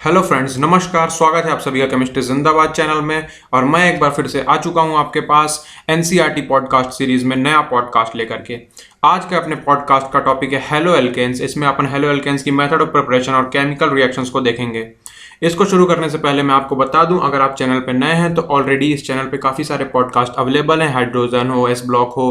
Hello friends, नमस्कार। स्वागत है आप सभी का केमिस्ट्री जिंदाबाद चैनल में। और मैं एक बार फिर से आ चुका हूं आपके पास एनसीईआरटी पॉडकास्ट सीरीज में नया पॉडकास्ट लेकर के। आज के अपने पॉडकास्ट का टॉपिक है हेलो एल्केन्स। इसमें अपन हेलो एल्केन्स की मेथड ऑफ प्रिपरेशन और केमिकल रिएक्शंस को देखेंगे। इसको शुरू करने से पहले मैं आपको बता दूं, अगर आप चैनल पे नए हैं तो ऑलरेडी इस चैनल पे काफ़ी सारे पॉडकास्ट अवेलेबल हैं। हाइड्रोजन हो, एस ब्लॉक हो,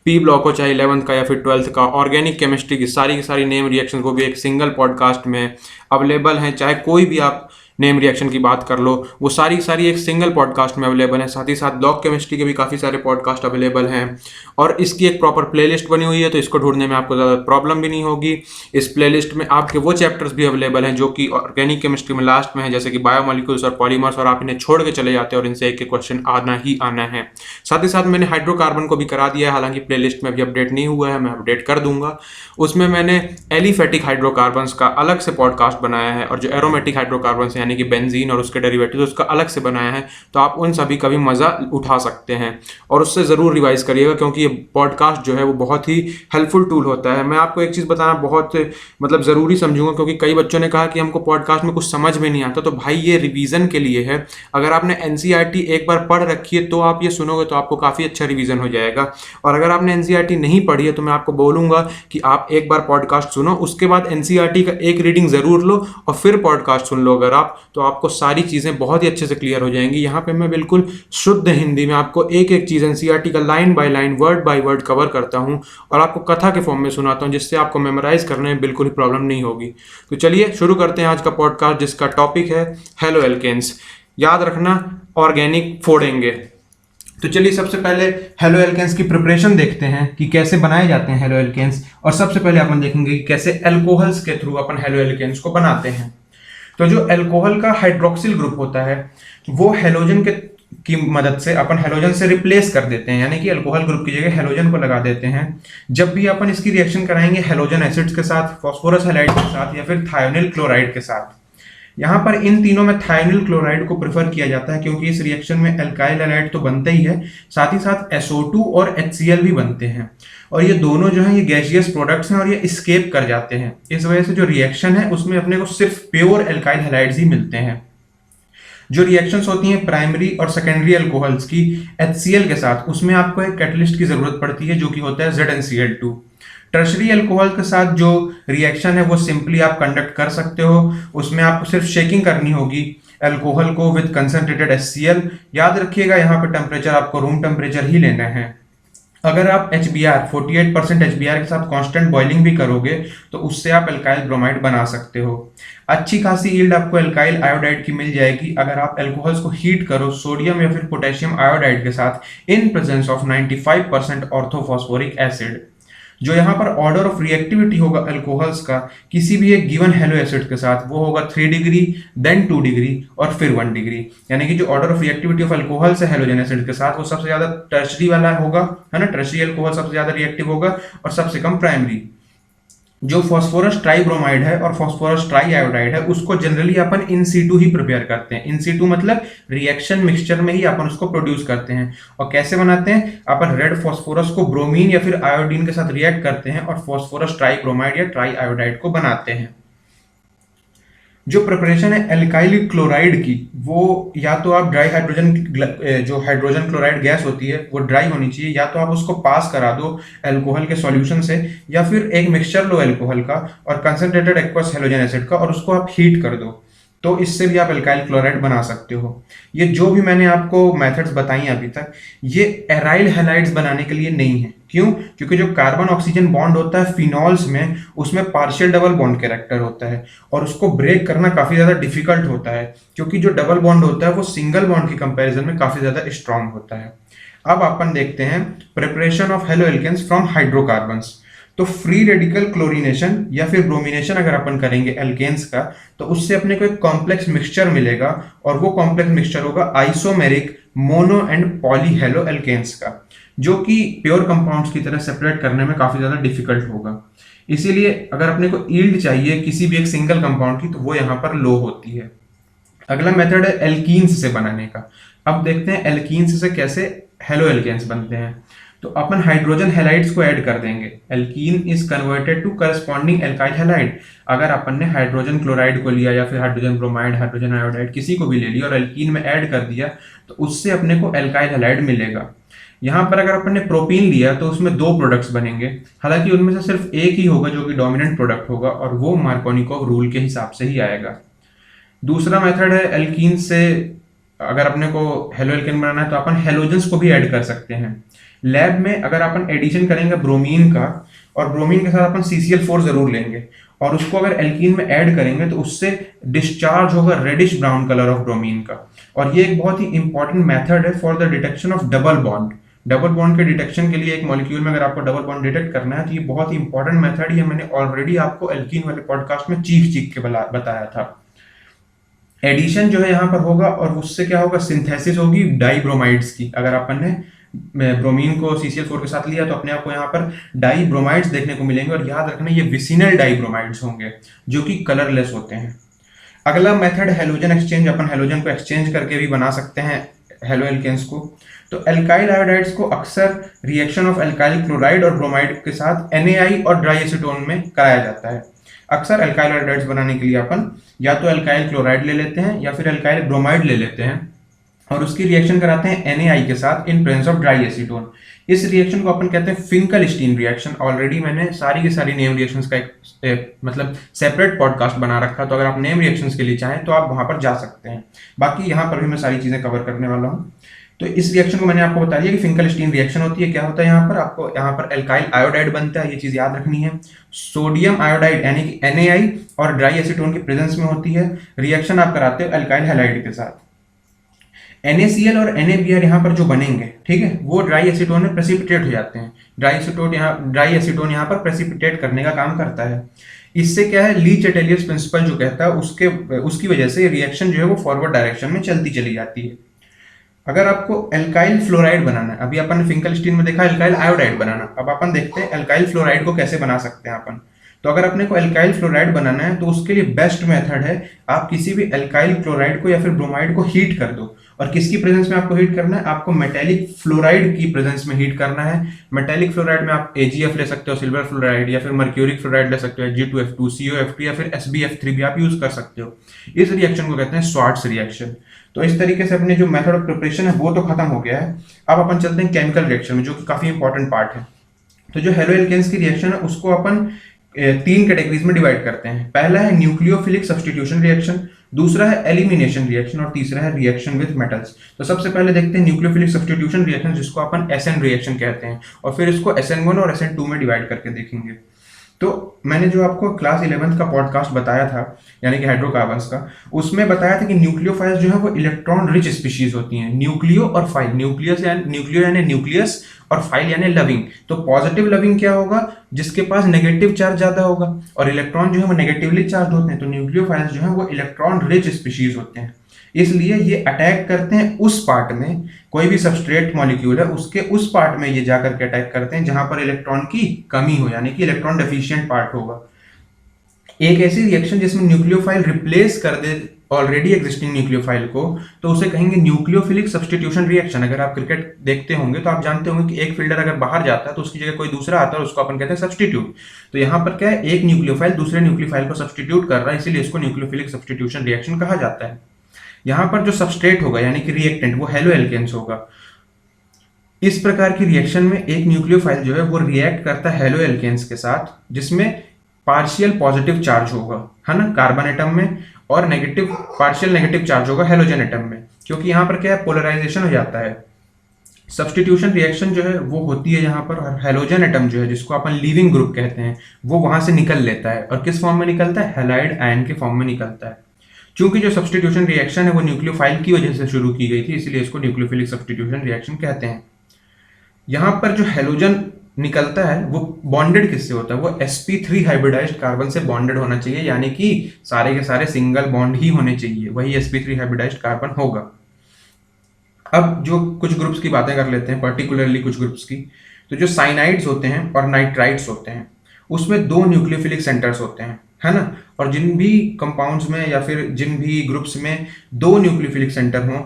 पी ब्लॉक हो, चाहे 11th का या फिर 12th का, ऑर्गेनिक केमिस्ट्री की सारी नेम रिएक्शन को भी एक सिंगल पॉडकास्ट में अवेलेबल हैं। चाहे कोई भी आप नेम रिएक्शन की बात कर लो, वो सारी एक सिंगल पॉडकास्ट में अवेलेबल है। साथ ही साथ ब्लॉक केमिस्ट्री के भी काफ़ी सारे पॉडकास्ट अवेलेबल हैं और इसकी एक प्रॉपर प्लेलिस्ट बनी हुई है, तो इसको ढूंढने में आपको ज़्यादा प्रॉब्लम भी नहीं होगी। इस प्लेलिस्ट में आपके वो चैप्टर्स भी अवेलेबल हैं जो कि ऑर्गेनिक केमिस्ट्री में लास्ट में है, जैसे कि बायोमोलिक्यूल्स और पॉलीमर्स, और आप इन्हें छोड़ के चले जाते हैं और इनसे एक क्वेश्चन आना ही आना है। साथ ही साथ मैंने हाइड्रोकार्बन को भी करा दिया है, हालांकि प्लेलिस्ट में अभी अपडेट नहीं हुआ है, मैं अपडेट कर दूंगा। उसमें मैंने एलिफेटिक हाइड्रोकार्बन्स का अलग से पॉडकास्ट बनाया है और जो एरोमेटिक हाइड्रोकार्बन्स यानी कि बेंजीन और उसके डेरिवेटिव्स उसका अलग से बनाया है, तो आप उन सभी का भी मज़ा उठा सकते हैं और उससे ज़रूर रिवाइज करिएगा, क्योंकि ये पॉडकास्ट जो है वो बहुत ही हेल्पफुल टूल होता है। मैं आपको एक चीज़ बताना बहुत ज़रूरी समझूंगा, क्योंकि कई बच्चों ने कहा कि हमको पॉडकास्ट में कुछ समझ में नहीं आता। तो भाई, ये रिवीजन के लिए है। अगर आपने एनसीईआरटी एक बार पढ़ रखी है तो आप ये सुनोगे तो आपको काफ़ी अच्छा रिवीजन हो जाएगा, और अगर आपने एनसीईआरटी नहीं पढ़ी है तो मैं आपको बोलूँगा कि आप एक बार पॉडकास्ट सुनो, उसके बाद एनसीईआरटी का एक रीडिंग ज़रूर लो और फिर पॉडकास्ट सुन लो अगर आप, तो आपको सारी चीज़ें बहुत ही अच्छे से क्लियर हो जाएंगी। यहाँ पे मैं बिल्कुल शुद्ध हिंदी में आपको एक एक चीज़ एनसीईआरटी का line by line, word by word cover करता हूँ और आपको कथा के फॉर्म में सुनाता हूँ, जिससे आपको मेमोराइज करने में बिल्कुल ही प्रॉब्लम नहीं होगी। तो चलिए शुरू करते हैं आज का पॉडकास्ट, जिसका टॉपिक है हेलो एल्केन्स। याद रखना, ऑर्गेनिक फोड़ेंगे। तो चलिए सबसे पहले हेलो एल्केन्स की प्रिपरेशन देखते हैं कि कैसे बनाए जाते हैं हेलो एल्केन्स। और सबसे पहले अपन देखेंगे कि कैसे एल्कोहल्स के थ्रू अपन हेलो एल्केन्स को बनाते हैं। तो जो एल्कोहल का हाइड्रोक्सिल ग्रुप होता है वो हेलोजन के की मदद से अपन हेलोजन से रिप्लेस कर देते हैं, यानी कि अल्कोहल ग्रुप की जगह हेलोजन को लगा देते हैं। जब भी अपन इसकी रिएक्शन कराएंगे हेलोजन एसिड्स के साथ, फास्फोरस हैलाइड के साथ या फिर थायोनिल क्लोराइड के साथ। यहाँ पर इन तीनों में थायोनिल क्लोराइड को प्रेफर किया जाता है, क्योंकि इस रिएक्शन में एल्काइल हैलाइड तो बनता ही है, साथ ही साथ SO2 और HCl भी बनते हैं। और ये दोनों जो है ये गैसियस प्रोडक्ट्स हैं और ये एस्केप कर जाते हैं। इस वजह से जो रिएक्शन है उसमें अपने को सिर्फ प्योर एल्काइल हैलाइड्स ही मिलते हैं। जो रिएक्शंस होती हैं प्राइमरी और सेकेंडरी अल्कोहल्स की HCl के साथ, उसमें आपको एक कैटलिस्ट की जरूरत पड़ती है जो कि होता है ZnCl2। टर्शरी अल्कोहल के साथ जो रिएक्शन है वो सिंपली आप कंडक्ट कर सकते हो, उसमें आपको सिर्फ शेकिंग करनी होगी अल्कोहल को विद कंसंट्रेटेड HCl। याद रखिएगा यहाँ पे टेम्परेचर आपको रूम टेम्परेचर ही लेना है। अगर आप HBr 48% HBr के साथ कांस्टेंट बॉइलिंग भी करोगे तो उससे आप एल्काइल ब्रोमाइड बना सकते हो। अच्छी खासी यील्ड आपको एल्काइल आयोडाइड की मिल जाएगी अगर आप एल्कोहल्स को हीट करो सोडियम या फिर पोटेशियम आयोडाइड के साथ इन प्रेजेंस ऑफ 95% ऑर्थोफॉस्फोरिक एसिड। जो यहाँ पर ऑर्डर ऑफ रिएक्टिविटी होगा अल्कोहल्स का किसी भी एक गिवन हेलो एसिड के साथ, वो होगा 3 डिग्री, देन 2 डिग्री और फिर 1 डिग्री। यानी कि जो order of reactivity of alcohols है हेलोजन एसिड के साथ, वो सबसे ज्यादा टर्शरी वाला होगा, है ना। टर्शरी अल्कोहल सबसे ज्यादा रिएक्टिव होगा और सबसे कम प्राइमरी। जो फॉस्फोरस ट्राइब्रोमाइड है और फॉस्फोरस ट्राई आयोडाइड है उसको जनरली अपन इन सीटू ही प्रिपेयर करते हैं। इन सीटू मतलब रिएक्शन मिक्सचर में ही अपन उसको प्रोड्यूस करते हैं। और कैसे बनाते हैं, अपन रेड फॉस्फोरस को ब्रोमीन या फिर आयोडीन के साथ रिएक्ट करते हैं और फॉस्फोरस ट्राइब्रोमाइड या ट्राई आयोडाइड को बनाते हैं। जो प्रिपरेशन है एल्काइल क्लोराइड की, वो या तो आप ड्राई हाइड्रोजन, जो हाइड्रोजन क्लोराइड गैस होती है वो ड्राई होनी चाहिए, या तो आप उसको पास करा दो अल्कोहल के सॉल्यूशन से, या फिर एक मिक्सचर लो अल्कोहल का और कंसंट्रेटेड एक्वस हेलोजन एसिड का और उसको आप हीट कर दो, तो इससे भी आप एल्काइल क्लोराइड बना सकते हो। ये जो भी मैंने आपको मेथड्स बताई अभी तक, ये एराइल हैलाइड्स बनाने के लिए नहीं है। क्यों? क्योंकि जो कार्बन ऑक्सीजन बॉन्ड होता है फिनॉल्स में, उसमें पार्शियल डबल बॉन्ड कैरेक्टर होता है और उसको ब्रेक करना काफी ज्यादा डिफिकल्ट होता है, क्योंकि जो डबल बॉन्ड होता है वो सिंगल बॉन्ड की कंपैरिजन में काफी ज्यादा स्ट्रांग होता है। अब अपन देखते हैं preparation of haloalkanes from hydrocarbons. तो फ्री रेडिकल क्लोरीनेशन या फिर ब्रोमिनेशन अगर अपन करेंगे एल्केन्स का, तो उससे अपने को एक कॉम्प्लेक्स मिक्सचर मिलेगा और वो कॉम्प्लेक्स मिक्सचर होगा isomeric mono and poly haloalkanes का, जो कि प्योर कंपाउंड्स की तरह सेपरेट करने में काफी ज्यादा डिफिकल्ट होगा। इसीलिए अगर अपने को यील्ड चाहिए किसी भी एक सिंगल कंपाउंड की, तो वो यहाँ पर लो होती है। अगला मेथड है एल्कीन्स से बनाने का। अब देखते हैं एल्कीन्स से कैसे हेलो एल्केन्स बनते हैं। तो अपन हाइड्रोजन हैलाइड्स को ऐड कर देंगे। Alkene is converted to corresponding alkyl halide. अगर अपन ने हाइड्रोजन क्लोराइड को लिया या फिर हाइड्रोजन ब्रोमाइड, हाइड्रोजन आयोडाइड किसी को भी ले लिया और एल्कीन में ऐड कर दिया तो उससे अपने को एल्काइल हैलाइड मिलेगा। यहाँ पर अगर अपन ने प्रोपीन लिया तो उसमें दो प्रोडक्ट्स बनेंगे, हालांकि उनमें से सिर्फ एक ही होगा जो कि डोमिनेंट प्रोडक्ट होगा और वो मार्कोनिकोव रूल के हिसाब से ही आएगा। दूसरा मेथड है एल्कीन से अगर अपने को हेलो एल्केन बनाना है तो अपन हेलोजेंस को भी ऐड कर सकते हैं। लैब में अगर अपन एडिशन करेंगे ब्रोमीन का और ब्रोमीन के साथ अपन CCl4 जरूर लेंगे और उसको अगर एल्कीन में ऐड करेंगे तो उससे डिस्चार्ज होगा reddish brown colour of bromine का। और ये एक बहुत ही इंपॉर्टेंट मेथड है for the detection of double bond. Double bond के डिटेक्शन के लिए एक मॉलिक्यूल में अगर आपको डबल बॉन्ड डिटेक्ट करना है तो ये बहुत ही इंपॉर्टेंट मेथड, ये मैंने ऑलरेडी आपको एल्कीन वाले पॉडकास्ट में चीख चीख के बताया था। एडिशन जो है यहाँ पर होगा और उससे क्या होगा, सिंथेसिस होगी डाइब्रोमाइड्स की। अगर अपन ने ब्रोमीन को CCl4 के साथ लिया तो अपने आप को यहाँ पर डाइब्रोमाइड्स देखने को मिलेंगे और याद रखना ये विसिनल डाइब्रोमाइड्स होंगे जो कि कलरलेस होते हैं। अगला मेथड हेलोजन एक्सचेंज। अपन हेलोजन को एक्सचेंज करके भी बना सकते हैं हेलो एल्केन्स को। तो एल्काइल आयोडाइड्स को अक्सर रिएक्शन ऑफ एल्काइल क्लोराइड और ब्रोमाइड के साथ NaI और ड्राई एसीटोन में कराया जाता है। अक्सर एल्काइल आयोडाइड्स बनाने के लिए अपन या तो एल्काइल क्लोराइड ले लेते हैं या फिर एल्काइल ब्रोमाइड ले लेते हैं और उसकी रिएक्शन कराते हैं NaI के साथ इन प्रेजेंस ऑफ ड्राई एसीटोन। इस रिएक्शन को अपन कहते हैं फिंकल-स्टीन रिएक्शन। ऑलरेडी मैंने सारी की सारी नेम रिएक्शंस का एक मतलब सेपरेट पॉडकास्ट बना रखा, तो अगर आप नेम रिएक्शंस के लिए चाहें तो आप वहां पर जा सकते हैं। बाकी यहाँ पर भी मैं सारी चीजें कवर करने वाला हूँ। तो इस रिएक्शन को मैंने आपको बता दिया कि फिंकल-स्टीन रिएक्शन होती है। क्या होता है यहाँ पर, आपको यहाँ पर एल्काइल आयोडाइड बनता है, ये चीज याद रखनी है। सोडियम आयोडाइड यानी कि NaI और ड्राई एसीटोन की प्रेजेंस में होती है। रिएक्शन आप कराते हो एल्काइल हैलाइड के साथ। NaCl और NaBr यहाँ पर जो बनेंगे, ठीक है, वो ड्राई एसीटोन में प्रेसिपिटेट हो जाते हैं। ड्राई एसीटोन यहाँ पर प्रेसिपिटेट करने का काम करता है। इससे क्या है, ली चैटेलियस प्रिंसिपल जो कहता है उसकी वजह से रिएक्शन जो है वो फॉरवर्ड डायरेक्शन में चलती चली जाती है। अगर आपको एल्काइल फ्लोराइड बनाना है, अभी अपन ने फिंकल-स्टीन में देखा एल्काइल आयोडाइड बनाना, अब अपन देखते हैं एल्काइल फ्लोराइड को कैसे बना सकते हैं अपन। तो अगर अपने को एल्काइल फ्लोराइड बनाना है तो उसके लिए बेस्ट मेथड है आप किसी भी एल्काइल क्लोराइड को या फिर ब्रोमाइड को हीट कर दो। और किसकी प्रेजेंस में आपको हीट करना है, आपको मेटेलिक फ्लोराइड की प्रेजेंस में हीट करना है। मेटेलिक फ्लोराइड में आप AgF ले सकते हो, सिल्वर फ्लोराइड, या फिर मर्क्यूरिक फ्लोराइड ले सकते हो, G2F2, COF2 या फिर SbF3 भी आप यूज कर सकते हो। इस रिएक्शन को कहते हैं स्वार्ट्स रिएक्शन। तो इस तरीके से अपने जो मेथड ऑफ प्रिपरेशन है वो तो खत्म हो गया है। अब अपन चलते हैं केमिकल रिएक्शन में, जो कि काफी इंपॉर्टेंट पार्ट है। तो जो हेलो एल्केन्स की रिएक्शन है उसको अपन 3 कैटेगरीज में डिवाइड करते हैं। पहला है न्यूक्लियोफिलिक सब्स्टिट्यूशन रिएक्शन, दूसरा है एलिमिनेशन रिएक्शन और तीसरा है रिएक्शन विद मेटल्स। तो सबसे पहले देखते हैं न्यूक्लियोफिलिक सब्स्टिट्यूशन रिएक्शन, जिसको अपन SN रिएक्शन कहते हैं, और फिर इसको SN1 और SN2 में डिवाइड करके देखेंगे। तो मैंने जो आपको क्लास 11th का पॉडकास्ट बताया था यानी कि हाइड्रोकार्बन्स का, उसमें बताया था कि न्यूक्लियोफाइल्स जो है वो इलेक्ट्रॉन रिच स्पीशीज होती हैं। न्यूक्लियो और फाइल, न्यूक्लियो यानी न्यूक्लियस और फाइल यानी लविंग। तो पॉजिटिव लविंग क्या होगा, जिसके पास नेगेटिव चार्ज ज्यादा होगा, और इलेक्ट्रॉन जो है वो नेगेटिवली चार्ज होते हैं। तो न्यूक्लियोफाइल्स जो है वो इलेक्ट्रॉन रिच स्पीशीज होते हैं, इसलिए ये अटैक करते हैं उस पार्ट में, कोई भी सबस्ट्रेट मॉलिक्यूल है उसके उस पार्ट में ये जाकर के अटैक करते हैं जहां पर इलेक्ट्रॉन की कमी हो, यानी कि इलेक्ट्रॉन डेफिशिएंट पार्ट होगा। एक ऐसी रिएक्शन जिसमें न्यूक्लियोफाइल रिप्लेस कर दे ऑलरेडी एग्जिस्टिंग न्यूक्लियोफाइल को, तो उसे कहेंगे न्यूक्लियोफिलिक सब्स्टिट्यूशन रिएक्शन। अगर आप क्रिकेट देखते होंगे तो आप जानते होंगे कि एक फील्डर अगर बाहर जाता है तो उसकी जगह कोई दूसरा आता है, उसको अपन कहते हैं सब्स्टिट्यूट। तो यहाँ पर क्या है, एक न्यूक्लियोफाइल दूसरे न्यूक्लियोफाइल को सब्स्टिट्यूट कर रहा है, इसीलिए इसको न्यूक्लियोफिलिक सब्स्टिट्यूशन रिएक्शन कहा जाता है। यहाँ पर जो सबस्ट्रेट होगा यानी कि रिएक्टेंट वो हेलो एल्केन्स होगा। इस प्रकार की रिएक्शन में एक न्यूक्लियोफाइल जो है वो रिएक्ट करता है हेलो एल्केन्स के साथ, जिसमें पार्शियल पॉजिटिव चार्ज होगा, है ना, कार्बन एटम में, और नेगेटिव पार्शियल नेगेटिव चार्ज होगा हेलोजन एटम में, क्योंकि यहाँ पर क्या है, पोलराइजेशन हो जाता है। सब्स्टिट्यूशन रिएक्शन जो है वो होती है यहाँ पर, हेलोजन एटम जो है जिसको अपन लीविंग ग्रुप कहते हैं वो वहां से निकल लेता है, और किस फॉर्म में निकलता है, हैलाइड आयन के फॉर्म में निकलता है। चूंकि जो सब्स्टिट्यूशन रिएक्शन है वो न्यूक्लियोफाइल की वजह से शुरू की गई थी, इसलिए इसको न्यूक्लियोफिलिक सब्स्टिट्यूशन रिएक्शन कहते हैं। यहाँ पर जो हेलोजन निकलता है वो बॉन्डेड किससे होता है, वो sp3 हाइब्रिडाइज्ड कार्बन से बॉन्डेड होना चाहिए, यानी कि सारे के सारे सिंगल बॉन्ड ही होने चाहिए, वही sp3 हाइब्रिडाइज्ड कार्बन होगा। अब जो कुछ ग्रुप्स की बातें कर लेते हैं, पर्टिकुलरली कुछ ग्रुप्स की। तो जो साइनाइड्स होते हैं और नाइट्राइड्स होते हैं उसमें 2 न्यूक्लियोफिलिक सेंटर्स होते हैं, है ना, और जिन भी कंपाउंड्स में या फिर जिन भी ग्रुप्स में 2 न्यूक्लियोफिलिक सेंटर हों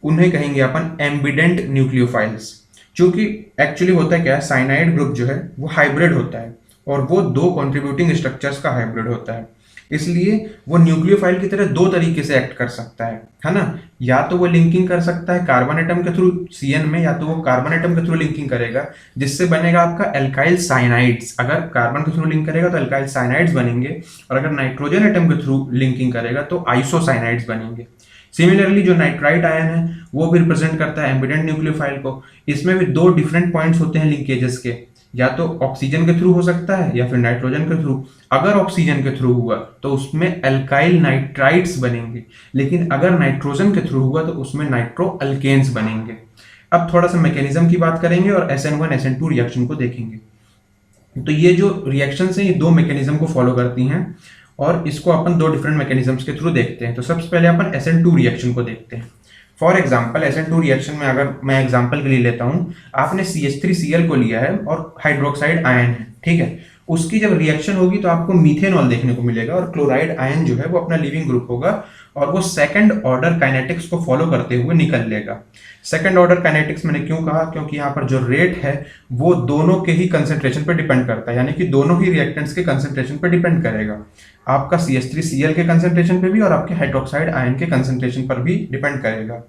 उन्हें कहेंगे अपन एम्बिडेंट न्यूक्लियोफाइल्स। क्योंकि एक्चुअली होता क्या है, साइनाइड ग्रुप जो है वो हाइब्रिड होता है और वो दो कॉन्ट्रीब्यूटिंग स्ट्रक्चर्स का हाइब्रिड होता है, इसलिए वो न्यूक्लियोफाइल की तरह दो तरीके से एक्ट कर सकता है ना। या तो वो लिंकिंग कर सकता है कार्बन एटम के थ्रू सीएन में, या तो वो कार्बन एटम के थ्रू लिंकिंग करेगा जिससे बनेगा आपका एल्काइल साइनाइड्स। अगर कार्बन के थ्रू लिंक करेगा तो एल्काइल साइनाइड्स बनेंगे, और अगर नाइट्रोजन एटम के थ्रू लिंकिंग करेगा तो आइसोसाइनाइड्स बनेंगे। सिमिलरली जो नाइट्राइट आयन है वो भी रिप्रेजेंट करता है एम्बिडेंट न्यूक्लियोफाइल को। इसमें भी दो डिफरेंट पॉइंट्स होते हैं लिंकेजेस के, या तो ऑक्सीजन के थ्रू हो सकता है या फिर नाइट्रोजन के थ्रू। अगर ऑक्सीजन के थ्रू हुआ तो उसमें एल्काइल नाइट्राइट्स बनेंगे, लेकिन अगर नाइट्रोजन के थ्रू हुआ तो उसमें नाइट्रो अल्केन्स बनेंगे। अब थोड़ा सा मैकेनिज्म की बात करेंगे और SN1 SN2 रिएक्शन को देखेंगे। तो ये जो रिएक्शंस हैं ये दो मैकेनिज्म को फॉलो करती हैं, और इसको अपन दो डिफरेंट मैकेनिज्म्स के थ्रू देखते हैं। तो सबसे पहले अपन SN2 रिएक्शन को देखते हैं। फॉर एग्जाम्पल SN2 रिएक्शन में अगर मैं एग्जाम्पल के लिए लेता हूँ, आपने CH3Cl को लिया है और हाइड्रोक्साइड आयन है, ठीक है। उसकी जब रिएक्शन होगी तो आपको मीथेनॉल देखने को मिलेगा, और क्लोराइड आयन जो है वो अपना लीविंग ग्रुप होगा और वो सेकंड ऑर्डर काइनेटिक्स को फॉलो करते हुए निकल लेगा। सेकंड ऑर्डर काइनेटिक्स मैंने क्यों कहा, क्योंकि यहाँ पर जो रेट है वो दोनों के ही कंसेंट्रेशन पर डिपेंड करता है, यानी कि दोनों ही रिएक्टेंट्स के कंसेंट्रेशन पर डिपेंड करेगा। आपका CH3Cl के कंसेंट्रेशन पे भी और आपके हाइड्रोक्साइड आयन के कंसेंट्रेशन पर भी डिपेंड करेगा।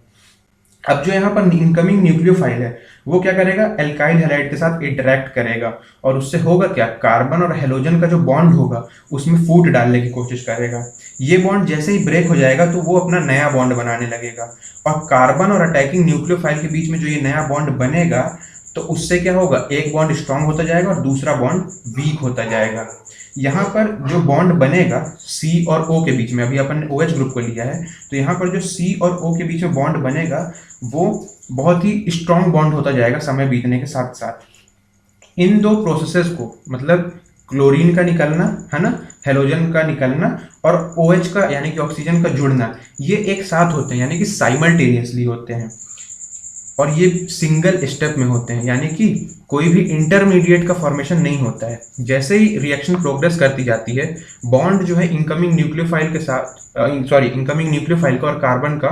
अब जो यहाँ पर इनकमिंग न्यूक्लियोफाइल है वो क्या करेगा, एल्काइल हैलाइड के साथ इंटरेक्ट करेगा, और उससे होगा क्या, कार्बन और हेलोजन का जो बॉन्ड होगा उसमें फूट डालने की कोशिश करेगा। ये बॉन्ड जैसे ही ब्रेक हो जाएगा तो वो अपना नया बॉन्ड बनाने लगेगा, और कार्बन और अटैकिंग न्यूक्लियोफाइल के बीच में जो ये नया बॉन्ड बनेगा तो उससे क्या होगा, एक बॉन्ड स्ट्रांग होता जाएगा और दूसरा बॉन्ड वीक होता जाएगा। यहाँ पर जो बॉन्ड बनेगा C और O के बीच में, अभी अपन ने OH ग्रुप को लिया है, तो यहाँ पर जो C और O के बीच में बॉन्ड बनेगा वो बहुत ही स्ट्रांग बॉन्ड होता जाएगा समय बीतने के साथ साथ। इन दो प्रोसेसेस को, मतलब क्लोरीन का निकलना है ना, हेलोजन का निकलना और OH का यानी कि ऑक्सीजन का जुड़ना, ये एक साथ होते हैं, यानी कि साइमल्टेनियसली होते हैं, और ये सिंगल स्टेप में होते हैं, यानी कि कोई भी इंटरमीडिएट का फॉर्मेशन नहीं होता है। जैसे ही रिएक्शन प्रोग्रेस करती जाती है, बॉन्ड जो है इनकमिंग न्यूक्लियोफाइल के साथ इनकमिंग न्यूक्लियोफाइल का और कार्बन का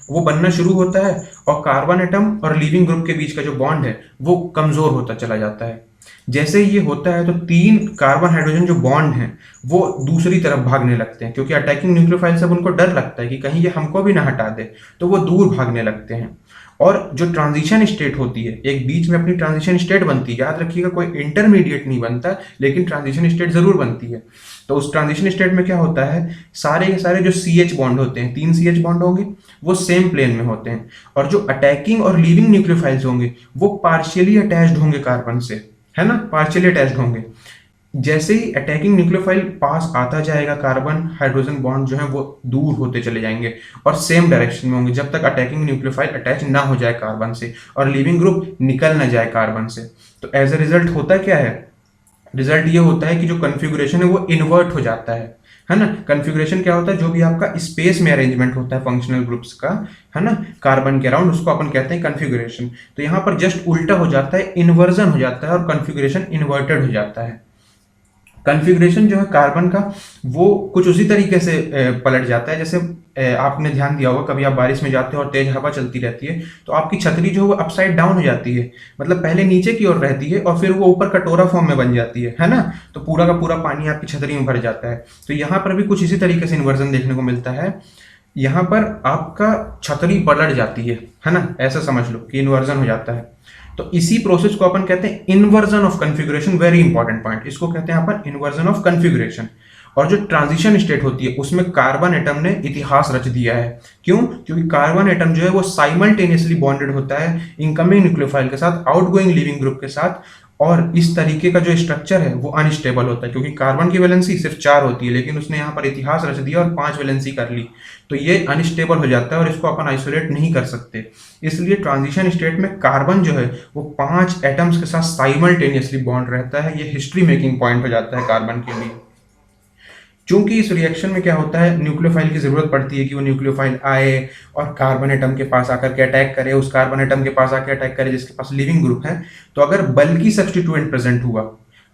वो बनना शुरू होता है, और कार्बन एटम और लीविंग ग्रुप के बीच का जो बॉन्ड है वो कमजोर होता चला जाता है। जैसे ही ये होता है तो तीन कार्बन हाइड्रोजन जो बॉन्ड हैं वो दूसरी तरफ भागने लगते हैं, क्योंकि अटैकिंग न्यूक्लियोफाइल से उनको डर लगता है कि कहीं ये हमको भी ना हटा दे, तो वो दूर भागने लगते हैं। और जो ट्रांजिशन स्टेट होती है, एक बीच में अपनी ट्रांजिशन स्टेट बनती है, याद रखिएगा कोई इंटरमीडिएट नहीं बनता, लेकिन ट्रांजिशन स्टेट जरूर बनती है। तो उस ट्रांजिशन स्टेट में क्या होता है, सारे के सारे जो CH बॉन्ड होते हैं, 3 CH बॉन्ड होंगे, वो सेम प्लेन में होते हैं, और जो अटैकिंग और लीविंग न्यूक्लियोफाइल्स होंगे वो पार्शियली अटैच्ड होंगे कार्बन से, है ना, पार्शियली अटैच्ड होंगे। जैसे ही अटैकिंग न्यूक्लियोफाइल पास आता जाएगा, कार्बन हाइड्रोजन बॉन्ड जो है वो दूर होते चले जाएंगे और सेम डायरेक्शन में होंगे, जब तक अटैकिंग न्यूक्लियोफाइल अटैच ना हो जाए कार्बन से और लिविंग ग्रुप निकल ना जाए कार्बन से। तो एज ए रिजल्ट होता क्या है, रिजल्ट ये होता है कि जो कन्फिगुरेशन है वो इन्वर्ट हो जाता है ना। कन्फिगुरेशन क्या होता है, जो भी आपका स्पेस में अरेंजमेंट होता है फंक्शनल ग्रुप्स का, है ना, कार्बन के अराउंड, उसको अपन कहते हैं कन्फिगुरेशन। तो यहाँ पर जस्ट उल्टा हो जाता है, इन्वर्जन हो जाता है और कन्फिगुरेशन इन्वर्टेड हो जाता है। कॉन्फ़िगरेशन जो है कार्बन का वो कुछ उसी तरीके से पलट जाता है, जैसे आपने ध्यान दिया होगा, कभी आप बारिश में जाते हो और तेज हवा चलती रहती है तो आपकी छतरी जो है वो अपसाइड डाउन हो जाती है, मतलब पहले नीचे की ओर रहती है और फिर वो ऊपर कटोरा फॉर्म में बन जाती है ना। तो पूरा का पूरा पानी आपकी छतरी में भर जाता है। तो यहाँ पर भी कुछ इसी तरीके से इन्वर्जन देखने को मिलता है। यहाँ पर आपका छतरी पलट जाती है ना, ऐसा समझ लो कि इन्वर्जन हो जाता है। तो इसी प्रोसेस को अपन कहते हैं inversion of configuration. Very important point, इसको कहते हैं अपन इन्वर्जन ऑफ कॉन्फ़िगरेशन। और जो ट्रांजिशन स्टेट होती है उसमें कार्बन एटम ने इतिहास रच दिया है। क्यों? क्योंकि कार्बन एटम जो है वो साइमल्टेनियसली बॉन्डेड होता है इनकमिंग न्यूक्लियोफाइल के साथ, आउटगोइंग लिविंग ग्रुप के साथ, और इस तरीके का जो स्ट्रक्चर है वो अनस्टेबल होता है, क्योंकि कार्बन की वैलेंसी सिर्फ 4 होती है, लेकिन उसने यहाँ पर इतिहास रच दिया और 5 वैलेंसी कर ली, तो ये अनस्टेबल हो जाता है और इसको अपन आइसोलेट नहीं कर सकते। इसलिए ट्रांजिशन स्टेट में कार्बन जो है वो 5 एटम्स के साथ साइमल्टेनियसली बॉन्ड रहता है। ये हिस्ट्री मेकिंग पॉइंट हो जाता है कार्बन के लिए। चूंकि इस रिएक्शन में क्या होता है, न्यूक्लियोफाइल की जरूरत पड़ती है कि वो न्यूक्लियोफाइल आए और कार्बन एटम के पास आकर के अटैक करे, उस कार्बन एटम के पास आकर अटैक करे जिसके पास लिविंग ग्रुप है। तो अगर बल्कि सब्स्टिट्यूएंट प्रेजेंट हुआ,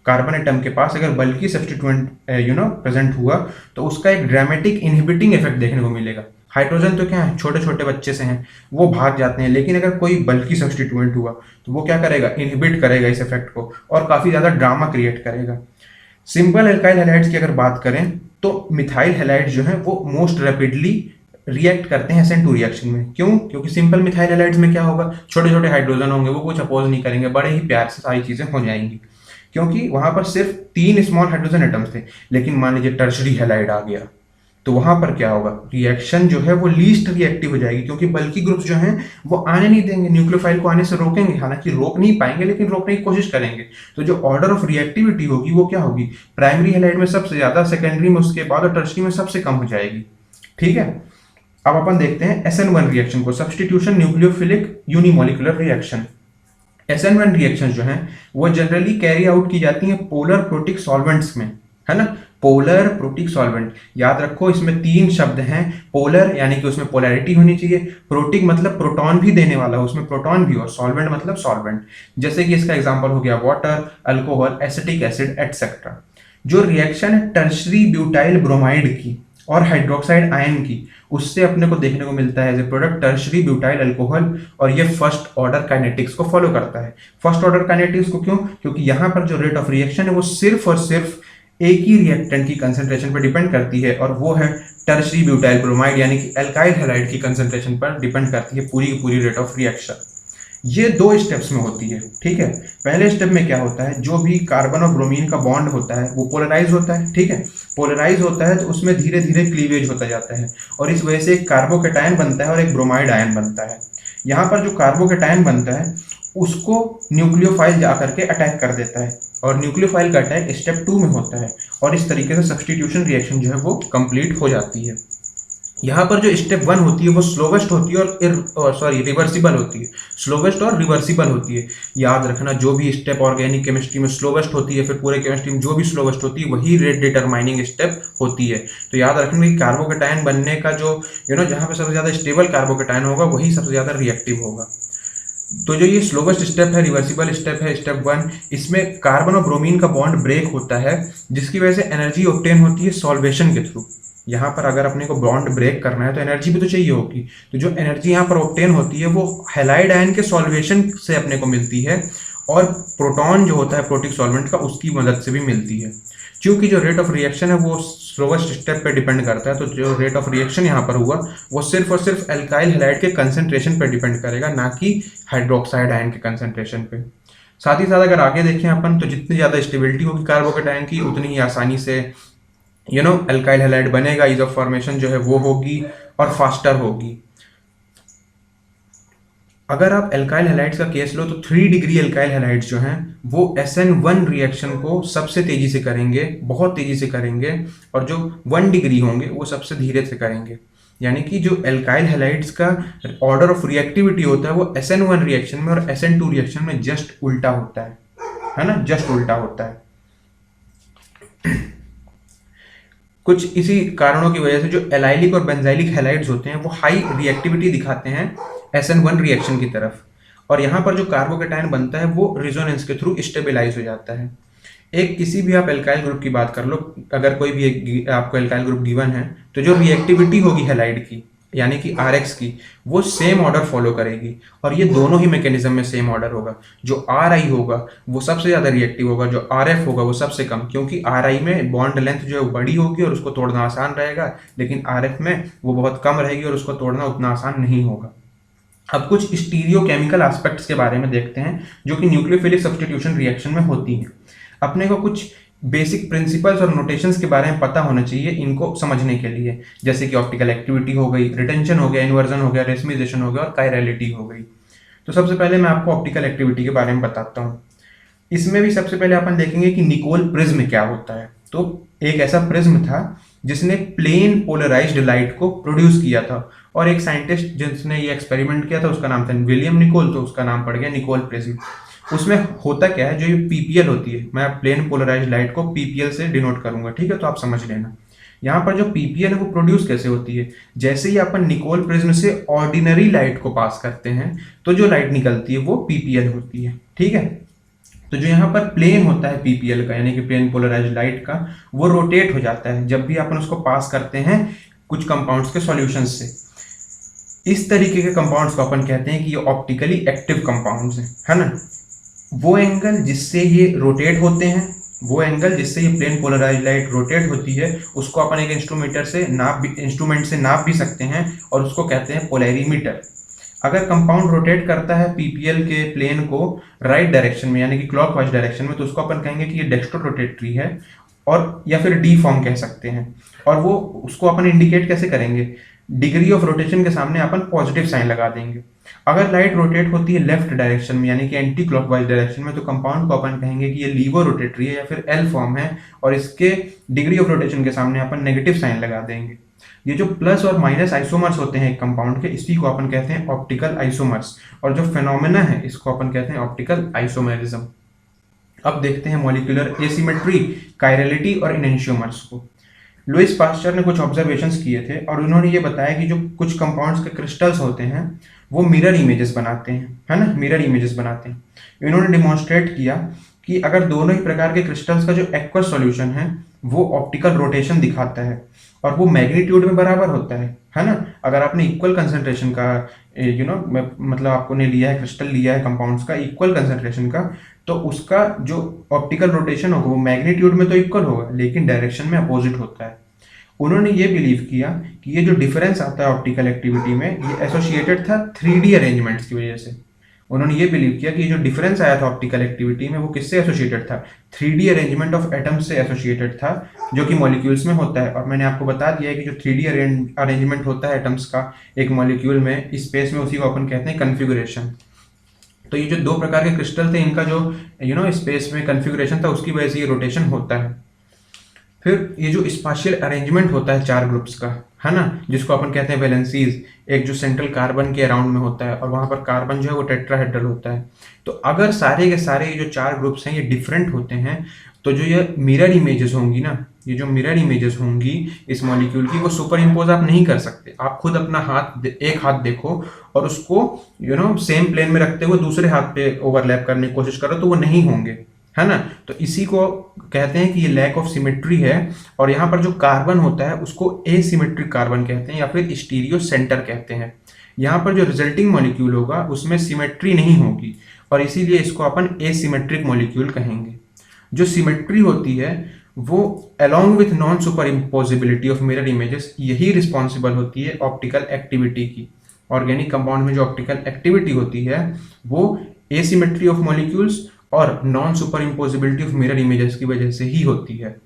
कार्बन एटम के पास अगर बल्कि सब्स्टिट्यूएंट प्रेजेंट हुआ, तो उसका एक ड्रामेटिक इनहिबिटिंग इफेक्ट देखने को मिलेगा। हाइड्रोजन तो क्या है, छोटे छोटे बच्चे से हैं, वो भाग जाते हैं। लेकिन अगर कोई बल्कि सब्स्टिट्यूएंट हुआ तो वो क्या करेगा, इनहिबिट करेगा इस इफेक्ट को और काफी ज्यादा ड्रामा क्रिएट करेगा। सिंपल एल्काइल हैलाइड्स की अगर बात करें तो मिथाइल हैलाइड्स जो है वो मोस्ट रैपिडली रिएक्ट करते हैं SN2 रिएक्शन में। क्यों? क्योंकि सिंपल मिथाइल हैलाइड्स में क्या होगा, छोटे छोटे हाइड्रोजन होंगे, वो कुछ अपोज नहीं करेंगे, बड़े ही प्यार से सारी चीजें हो जाएंगी, क्योंकि वहां पर सिर्फ 3 स्मॉल हाइड्रोजन एटम्स थे। लेकिन मान लीजिए टर्शरी हैलाइड आ गया तो वहां पर क्या होगा, रिएक्शन जो है वो लीस्ट रिएक्टिव हो जाएगी, क्योंकि बल्कि ग्रुप्स जो हैं वो आने नहीं देंगे, न्यूक्लियोफाइल को आने से रोकेंगे। हालांकि रोक नहीं पाएंगे लेकिन रोकने की कोशिश करेंगे। तो जो ऑर्डर ऑफ रिएक्टिविटी होगी वो क्या होगी, प्राइमरी हैलाइड में सबसे ज्यादा, सेकेंडरी में उसके बाद और टर्शरी में सबसे कम हो जाएगी। ठीक है, अब अपन देखते हैं SN1 रिएक्शन को, substitution nucleophilic unimolecular reaction. SN1 reaction जो है वो जनरली कैरी आउट की जाती है पोलर प्रोटिक सॉल्वेंट्स में, है ना। पोलर प्रोटिक सॉल्वेंट, याद रखो इसमें 3 शब्द हैं। पोलर यानी कि उसमें पोलैरिटी होनी चाहिए, प्रोटिक मतलब प्रोटॉन भी देने वाला, उसमें प्रोटॉन भी, और सॉल्वेंट मतलब सॉल्वेंट। जैसे कि इसका एग्जांपल हो गया water, alcohol, acetic acid etcetera. जो रिएक्शन है टर्शरी ब्यूटाइल ब्रोमाइड की और हाइड्रोक्साइड आयन की, उससे अपने को देखने को मिलता है as a product tertiary butyl alcohol, और ये फर्स्ट ऑर्डर काइनेटिक्स को फॉलो करता है। फर्स्ट ऑर्डर काइनेटिक्स को क्यों? क्योंकि यहाँ पर जो रेट ऑफ रिएक्शन है वो सिर्फ और सिर्फ एक ही रिएक्टेंट की कंसंट्रेशन पर डिपेंड करती है, और वो है टर्शरी ब्यूटाइल ब्रोमाइड यानी कि एल्काइल हैलाइड की कंसंट्रेशन पर डिपेंड करती है पूरी की पूरी रेट ऑफ रिएक्शन। ये 2 स्टेप्स में होती है। ठीक है, पहले स्टेप में क्या होता है, जो भी कार्बन और ब्रोमीन का बॉन्ड होता है वो पोलराइज होता है। ठीक है, पोलराइज होता है तो उसमें धीरे धीरे क्लीवेज होता जाता है, और इस वजह से एक कार्बोकेटायन बनता है और एक ब्रोमाइड आयन बनता है। यहाँ पर जो कार्बोकेटायन बनता है उसको न्यूक्लियोफाइल जाकर के अटैक कर देता है, और न्यूक्लियोफाइल का अटैक स्टेप 2 में होता है, और इस तरीके से सब्स्टिट्यूशन रिएक्शन जो है वो कंप्लीट हो जाती है। यहाँ पर जो स्टेप 1 होती है वो स्लोवेस्ट होती है और रिवर्सिबल होती है। स्लोवेस्ट और रिवर्सिबल होती है, याद रखना। जो भी स्टेप ऑर्गेनिक केमिस्ट्री में स्लोवेस्ट होती है, फिर पूरे केमिस्ट्री में जो भी स्लोवेस्ट होती है वही रेट डिटरमाइनिंग स्टेप होती है। तो याद रखना कि कार्बोकेटायन बनने का जो जहाँ पे सबसे ज्यादा स्टेबल कार्बोकेटायन होगा वही सबसे ज्यादा रिएक्टिव होगा। तो जो ये स्लोवेस्ट स्टेप है, रिवर्सिबल स्टेप है, स्टेप 1, इसमें कार्बन और ब्रोमीन का बॉन्ड ब्रेक होता है, जिसकी वजह से एनर्जी ऑब्टेन होती है सॉल्वेशन के थ्रू। यहाँ पर अगर अपने को बॉन्ड ब्रेक करना है तो एनर्जी भी तो चाहिए होगी, तो जो एनर्जी यहाँ पर ऑब्टेन होती है वो हैलाइड आयन के सॉल्वेशन से अपने को मिलती है, और प्रोटॉन जो होता है प्रोटिक सॉल्वेंट का उसकी मदद से भी मिलती है। क्योंकि जो रेट ऑफ रिएक्शन है वो स्लोवेस्ट स्टेप पे डिपेंड करता है, तो जो रेट ऑफ रिएक्शन यहाँ पर हुआ वो सिर्फ और सिर्फ एल्काइल हैलाइड के कंसंट्रेशन पर डिपेंड करेगा, ना कि हाइड्रोक्साइड आयन के कंसंट्रेशन पे। साथ ही साथ अगर आगे देखें अपन तो जितनी ज़्यादा स्टेबिलिटी होगी कार्बोकेटायन की उतनी ही आसानी से एल्काइल हैलाइड बनेगा, ईज ऑफ फॉर्मेशन जो है वो होगी और फास्टर होगी। अगर आप एल्काइल हैलाइड्स का केस लो तो 3 डिग्री एल्काइल हैलाइड्स जो हैं वो SN1 रिएक्शन को सबसे तेजी से करेंगे, बहुत तेजी से करेंगे, और जो 1 डिग्री होंगे वो सबसे धीरे से करेंगे। यानी कि जो एल्काइल हैलाइड्स का ऑर्डर ऑफ रिएक्टिविटी होता है वो SN1 रिएक्शन में और SN2 रिएक्शन में जस्ट उल्टा होता है ना, जस्ट उल्टा होता है। कुछ इसी कारणों की वजह से जो एलाइलिक और बेंजाइलिक हैलाइड्स होते हैं वो हाई रिएक्टिविटी दिखाते हैं SN1 रिएक्शन की तरफ, और यहाँ पर जो कार्बोकेटायन बनता है वो रिजोनेंस के थ्रू स्टेबलाइज हो जाता है। एक किसी भी आप एल्काइल ग्रुप की बात कर लो, अगर कोई भी एक आपको एल्काइल ग्रुप गिवन है तो जो रिएक्टिविटी होगी हैलाइड की यानी कि RX की वो सेम ऑर्डर फॉलो करेगी, और ये दोनों ही मैकेनिज्म में सेम ऑर्डर होगा। जो RI होगा वो सबसे ज़्यादा रिएक्टिव होगा, जो RF होगा वो सबसे कम, क्योंकि RI में बॉन्ड लेंथ जो है बड़ी होगी और उसको तोड़ना आसान रहेगा, लेकिन RF में वो बहुत कम रहेगी और उसको तोड़ना उतना आसान नहीं होगा। अब कुछ स्टीरियोकेमिकल एस्पेक्ट्स के बारे में देखते हैं जो कि न्यूक्लियोफिलिक सब्स्टिट्यूशन रिएक्शन में होती हैं। अपने को कुछ बेसिक प्रिंसिपल्स और नोटेशंस के बारे में पता होना चाहिए इनको समझने के लिए, जैसे कि ऑप्टिकल एक्टिविटी हो गई, रिटेंशन हो गया, इन्वर्जन हो गया, रेसमिजेशन हो गया और कायरलिटी हो गई। तो सबसे पहले मैं आपको ऑप्टिकल एक्टिविटी के बारे में बताता हूँ। इसमें भी सबसे पहले अपन देखेंगे कि निकोल प्रिज्म क्या होता है। तो एक ऐसा प्रिज्म था जिसने प्लेन पोलराइज्ड लाइट को प्रोड्यूस किया था, और एक साइंटिस्ट जिसने ये एक्सपेरिमेंट किया था उसका नाम था विलियम निकोल, तो उसका नाम पड़ गया निकोल प्रिज्म। उसमें होता क्या है, जो ये PPL होती है, मैं प्लेन पोलराइज्ड लाइट को PPL से डिनोट करूंगा, ठीक है, तो आप समझ लेना। यहाँ पर जो PPL है वो प्रोड्यूस कैसे होती है, जैसे ही अपन निकोल प्रिज्म से ऑर्डिनरी लाइट को पास करते हैं तो जो लाइट निकलती है वो PPL होती है, ठीक है। तो जो यहाँ पर प्लेन होता है PPL का यानी कि प्लेन पोलराइज्ड लाइट का, वो रोटेट हो जाता है जब भी अपन उसको पास करते हैं कुछ कंपाउंड्स के सॉल्यूशन से। इस तरीके के कंपाउंड्स को अपन कहते हैं कि ये ऑप्टिकली एक्टिव कंपाउंड्स हैं, है ना। वो एंगल जिससे ये रोटेट होते हैं, वो एंगल जिससे ये प्लेन पोलराइज लाइट रोटेट होती है, उसको अपन एक इंस्ट्रूमेंट से नाप भी सकते हैं और उसको कहते हैं पोलैरीमीटर। अगर कंपाउंड रोटेट करता है पीपीएल के प्लेन को राइट डायरेक्शन में यानी कि क्लॉकवाइज डायरेक्शन में, तो उसको अपन कहेंगे कि ये डेक्स्ट्रो रोटेटरी है, और या फिर डी फॉर्म कह सकते हैं। और वो उसको अपन इंडिकेट कैसे करेंगे, डिग्री ऑफ रोटेशन के सामने अपन पॉजिटिव साइन लगा देंगे। अगर लाइट रोटेट होती है लेफ्ट डायरेक्शन में यानी कि एंटी क्लॉकवाइज डायरेक्शन में, तो कंपाउंड को अपन कहेंगे कि ये लीवो रोटेटरी है या फिर एल फॉर्म है, और इसके डिग्री ऑफ रोटेशन के सामने अपन नेगेटिव साइन लगा देंगे। ये जो प्लस और माइनस आइसोमर्स होते हैं एक कंपाउंड के, इसी को अपन कहते हैं ऑप्टिकल आइसोमर्स, और जो फेनोमेना है इसको अपन कहते हैं ऑप्टिकल आइसोमेरिज्म। अब देखते हैं मॉलिक्यूलर एसिमेट्री, कायरलिटी और इनेंशियोमर्स को। लुइस पास्चर ने कुछ ऑब्जर्वेशंस किए थे और उन्होंने ये बताया कि जो कुछ कंपाउंड्स के क्रिस्टल्स होते हैं वो मिरर इमेजेस बनाते हैं, है ना, मिरर इमेजेस बनाते हैं। इन्होंने डिमॉन्स्ट्रेट किया कि अगर दोनों ही प्रकार के क्रिस्टल्स का जो एक्वस सॉल्यूशन है वो ऑप्टिकल रोटेशन दिखाता है और वो मैग्नीट्यूड में बराबर होता है ना। अगर आपने इक्वल कंसंट्रेशन का मतलब आपने लिया है, क्रिस्टल लिया है कंपाउंड्स का इक्वल कंसंट्रेशन का, तो उसका जो ऑप्टिकल रोटेशन होगा वो मैग्नीट्यूड में तो इक्वल होगा लेकिन डायरेक्शन में अपोजिट होता है। उन्होंने ये बिलीव किया कि ये जो डिफरेंस आता है ऑप्टिकल एक्टिविटी में ये एसोसिएटेड था 3D अरेंजमेंट्स की वजह से। उन्होंने ये बिलीव किया कि ये जो डिफरेंस आया था ऑप्टिकल एक्टिविटी में वो किससे एसोसिएटेड था, 3D अरेंजमेंट ऑफ एटम्स से एसोसिएटेड था, जो कि मॉलिक्यूल्स में होता है। और मैंने आपको बता दिया है कि जो 3D अरेंजमेंट होता है एटम्स का एक मॉलिक्यूल में स्पेस में, उसी को अपन कहते हैं कन्फिगुरेशन। तो ये जो दो प्रकार के क्रिस्टल थे इनका जो स्पेस में कन्फिगुरेशन था उसकी वजह से ये रोटेशन होता है। फिर ये जो स्पाशियल अरेंजमेंट होता है चार ग्रुप्स का, है ना, जिसको अपन कहते हैं वैलेंसीज, एक जो सेंट्रल कार्बन के अराउंड में होता है और वहां पर कार्बन जो है वो टेट्राहेड्रल होता है। तो अगर सारे के सारे ये जो चार ग्रुप्स हैं ये डिफरेंट होते हैं, तो जो ये मिरर इमेजेस होंगी ना, ये जो मिरर इमेजेस होंगी इस मॉलिक्यूल की, वो सुपर इम्पोज आप नहीं कर सकते। आप खुद अपना एक हाथ देखो और उसको सेम प्लेन में रखते हुए दूसरे हाथ पे ओवरलैप करने की कोशिश करो तो वो नहीं होंगे, है ना। तो इसी को कहते हैं कि ये लैक ऑफ सिमेट्री है। और यहाँ पर जो कार्बन होता है उसको एसिमेट्रिक कार्बन कहते हैं या फिर स्टीरियो सेंटर कहते हैं। यहाँ पर जो रिजल्टिंग मॉलिक्यूल होगा उसमें सिमेट्री नहीं होगी और इसीलिए इसको अपन एसिमेट्रिक मॉलिक्यूल कहेंगे। जो सिमेट्री होती है वो along with non superimposability of mirror images, यही रिस्पॉन्सिबल होती है ऑप्टिकल एक्टिविटी की। ऑर्गेनिक कंपाउंड में जो ऑप्टिकल एक्टिविटी होती है वो एसिमेट्री ऑफ मॉलिक्यूल्स और non superimposability of mirror images की वजह से ही होती है।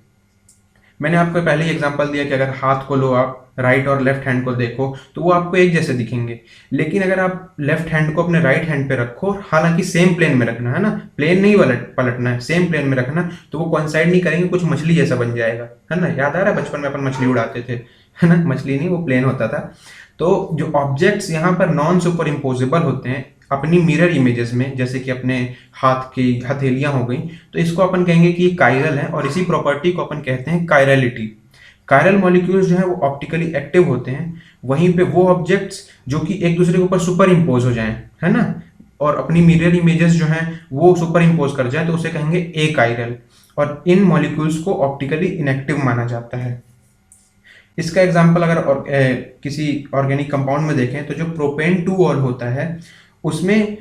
मैंने आपको पहले ही एग्जांपल दिया कि अगर हाथ को लो, आप राइट और लेफ्ट हैंड को देखो तो वो आपको एक जैसे दिखेंगे, लेकिन अगर आप लेफ्ट हैंड को अपने राइट हैंड पे रखो, हालांकि सेम प्लेन में रखना है ना, प्लेन नहीं पलटना है, सेम प्लेन में रखना, तो वो कोइंसाइड नहीं करेंगे, कुछ मछली जैसा बन जाएगा, है ना। याद आ रहा है बचपन में अपन मछली उड़ाते थे, है ना, मछली नहीं वो प्लेन होता था। तो जो ऑब्जेक्ट्स यहाँ पर नॉन सुपर इम्पोजिबल होते हैं अपनी मिरर इमेजेस में, जैसे कि अपने हाथ की हथेलियां हो गई, तो इसको अपन कहेंगे कि ये कायरल है और इसी प्रॉपर्टी को अपन कहते हैं कायरलिटी। कायरल मॉलिक्यूल्स जो है वो ऑप्टिकली एक्टिव होते हैं, वहीं पे वो ऑब्जेक्ट्स जो कि एक दूसरे के ऊपर सुपर इम्पोज हो जाएं, है ना, और अपनी मिरर इमेजेस जो हैं वो सुपर इम्पोज कर जाए, तो उसे कहेंगे ए कायरल। और इन मॉलिक्यूल्स को ऑप्टिकली इनएक्टिव माना जाता है। इसका एग्जाम्पल अगर किसी ऑर्गेनिक कंपाउंड में देखें तो जो प्रोपेन 2 होता है उसमें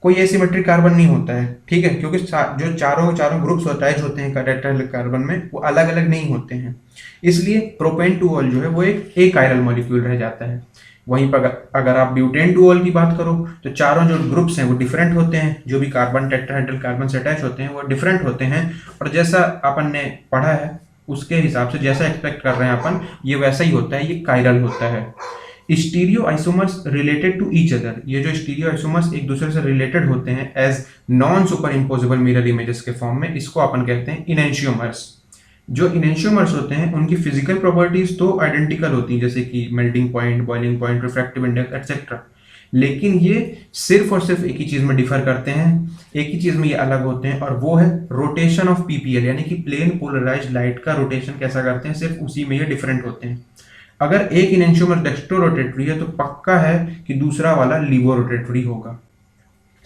कोई एसिमेट्रिक कार्बन नहीं होता है, ठीक है, क्योंकि जो चारों ग्रुप्स अटैच होते हैं टेट्राहेड्रल कार्बन में वो अलग अलग नहीं होते हैं, इसलिए प्रोपेन 2 जो है वो एक कायरल मॉलिक्यूल रह जाता है। वहीं पर अगर आप ब्यूटेन 2 की बात करो तो चारों जो ग्रुप्स हैं वो डिफरेंट होते हैं, जो भी कार्बन टेट्राहेड्रल कार्बन से अटैच होते हैं वो डिफरेंट होते हैं, और जैसा अपन ने पढ़ा है उसके हिसाब से जैसा एक्सपेक्ट कर रहे हैं अपन, ये वैसा ही होता है, ये कायरल होता है। Stereoisomers related to each other, ये जो स्टीरियो आइसोमर्स एक दूसरे से रिलेटेड होते हैं as non superimposable mirror images के फॉर्म में, इसको अपन कहते हैं इनेंशियोमर्स। जो इनेंशियोमर्स होते हैं उनकी फिजिकल प्रॉपर्टीज तो आइडेंटिकल होती हैं, जैसे कि melting point, boiling point, refractive index etcetera, लेकिन ये सिर्फ और सिर्फ एक ही चीज में डिफर करते हैं, एक ही चीज में ये अलग होते हैं, और वो है रोटेशन ऑफ पीपीएल, यानी कि प्लेन पोलराइज्ड लाइट का रोटेशन कैसा करते हैं, सिर्फ उसी में ये डिफरेंट होते हैं। अगर एक इनेंशियोमर डेक्स्ट्रो रोटेटरी है तो पक्का है कि दूसरा वाला लीवो रोटेटरी होगा।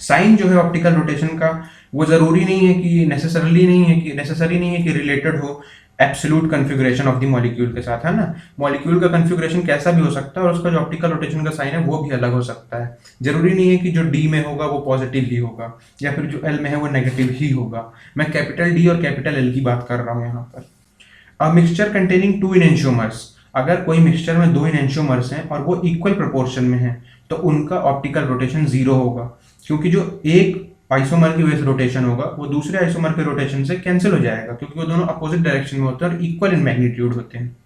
साइन जो है ऑप्टिकल रोटेशन का वो जरूरी नहीं है कि नेसेसरी नहीं है कि रिलेटेड हो absolute configuration of the molecule के साथ, है ना। मॉलिक्यूल का कन्फिगरेशन कैसा भी हो सकता है और उसका जो ऑप्टिकल रोटेशन का साइन है वो भी अलग हो सकता है। जरूरी नहीं है कि जो डी में होगा वो पॉजिटिव ही होगा या फिर जो एल में है वो नेगेटिव ही होगा। मैं कैपिटल डी और कैपिटल एल की बात कर रहा हूँ यहाँ पर। अ मिक्सचर कंटेनिंग 2 इनएंशियोमर्स, अगर कोई मिक्सचर में 2 इनएंशियोमर्स हैं और वो इक्वल प्रोपोर्शन में हैं तो उनका ऑप्टिकल रोटेशन 0 होगा, क्योंकि जो एक आइसोमर की वजह से रोटेशन होगा वो दूसरे आइसोमर के रोटेशन से कैंसिल हो जाएगा, क्योंकि वो दोनों अपोजिट डायरेक्शन में होते हैं और इक्वल इन मैग्नीट्यूड होते हैं।